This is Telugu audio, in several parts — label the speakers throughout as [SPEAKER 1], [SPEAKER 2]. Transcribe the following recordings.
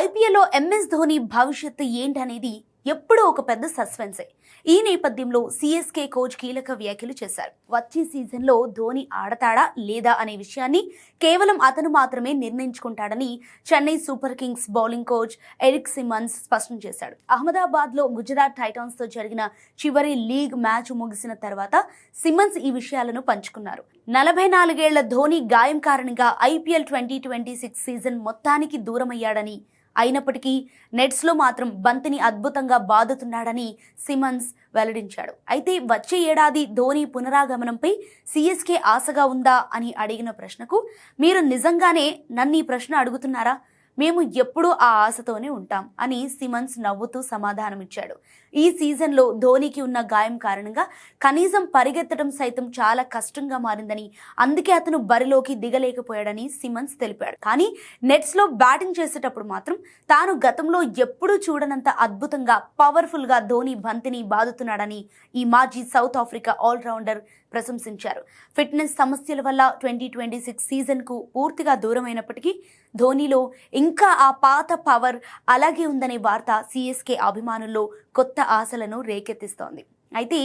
[SPEAKER 1] ఐపీఎల్లో ఎంఎస్ ధోని భవిష్యత్తు ఏంటనేది ఎప్పుడూ ఒక పెద్ద సస్పెన్సే. ఈ నేపథ్యంలో సిఎస్కే కోచ్ కీలక వ్యాఖ్యలు చేశారు. వచ్చే సీజన్లో ధోని ఆడతాడా లేదా అనే విషయాన్ని కేవలం అతను మాత్రమే నిర్ణయించుకుంటాడని Chennai super kings bowling coach Eric Simons స్పష్టం చేశాడు. అహ్మదాబాద్లో గుజరాత్ టైటాన్స్తో జరిగిన చివరి లీగ్ మ్యాచ్ ముగిసిన తర్వాత సిమన్స్ ఈ విషయాలను పంచుకున్నారు. 44 ఏళ్ల ధోని గాయం కారణంగా ఐపీఎల్ 2026 సీజన్ మొత్తానికి దూరమయ్యాడని, అయినప్పటికీ నెట్స్లో మాత్రం బంతిని అద్భుతంగా బాదుతున్నాడని సిమన్స్ వెల్లడించాడు. అయితే వచ్చే ఏడాది ధోని పునరాగమనంపై సిఎస్కే ఆశగా ఉందా అని అడిగిన ప్రశ్నకు, మీరు నిజంగానే నన్ను ఈ ప్రశ్న అడుగుతున్నారా? మేము ఎప్పుడూ ఆ ఆశతోనే ఉంటాం అని సిమన్స్ నవ్వుతూ సమాధానమిచ్చాడు. ఈ సీజన్లో ధోనికి ఉన్న గాయం కారణంగా కనీసం పరిగెత్తడం సైతం చాలా కష్టంగా మారిందని, అందుకే అతను బరిలోకి దిగలేకపోయాడని సిమన్స్ తెలిపాడు. కానీ నెట్స్లో బ్యాటింగ్ చేసేటప్పుడు మాత్రం తాను గతంలో ఎప్పుడూ చూడనంత అద్భుతంగా పవర్ఫుల్గా ధోని బంతిని బాదుతున్నాడని ఈ మాజీ సౌత్ ఆఫ్రికా ఆల్రౌండర్ ప్రశంసించారు. ఫిట్నెస్ సమస్యల వల్ల 2026 సీజన్కు పూర్తిగా దూరమైనప్పటికీ ధోనిలో ఇంకా ఆ పాత పవర్ అలాగే ఉందనే వార్త సిఎస్కే అభిమానుల్లో కొత్త ఆశలను రేకెత్తిస్తోంది. అయితే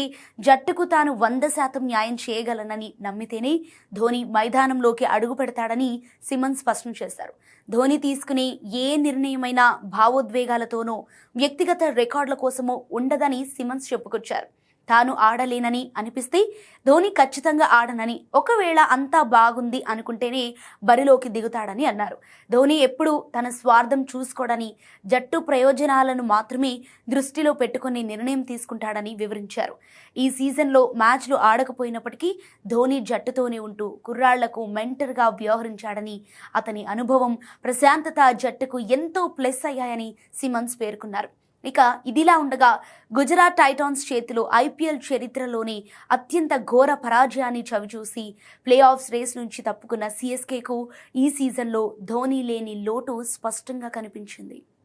[SPEAKER 1] జట్టుకు తాను 100% న్యాయం చేయగలనని నమ్మితేనే ధోని మైదానంలోకి అడుగు పెడతాడని సిమన్స్ స్పష్టం చేశారు. ధోని తీసుకునే ఏ నిర్ణయమైనా భావోద్వేగాలతోనో వ్యక్తిగత రికార్డుల కోసమో ఉండదని సిమన్స్ చెప్పుకొచ్చారు. తాను ఆడలేనని అనిపిస్తే ధోని ఖచ్చితంగా ఆడనని, ఒకవేళ అంతా బాగుంది అనుకుంటేనే బరిలోకి దిగుతాడని అన్నారు. ధోని ఎప్పుడూ తన స్వార్థం చూసుకోడని, జట్టు ప్రయోజనాలను మాత్రమే దృష్టిలో పెట్టుకుని నిర్ణయం తీసుకుంటాడని వివరించారు. ఈ సీజన్లో మ్యాచ్లు ఆడకపోయినప్పటికీ ధోని జట్టుతోనే ఉంటూ కుర్రాళ్లకు మెంటర్గా వ్యవహరించాడని, అతని అనుభవం, ప్రశాంతత జట్టుకు ఎంతో ప్లస్ అయ్యాయని సిమన్స్ పేర్కొన్నారు. ఇక ఇదిలా ఉండగా గుజరాత్ టైటాన్స్ చేతిలో ఐపీఎల్ చరిత్రలోని అత్యంత ఘోర పరాజయాన్ని చవిచూసి ప్లే ఆఫ్స్ రేస్ నుంచి తప్పుకున్న సిఎస్కేకు ఈ సీజన్లో ధోని లేని లోటు స్పష్టంగా కనిపించింది.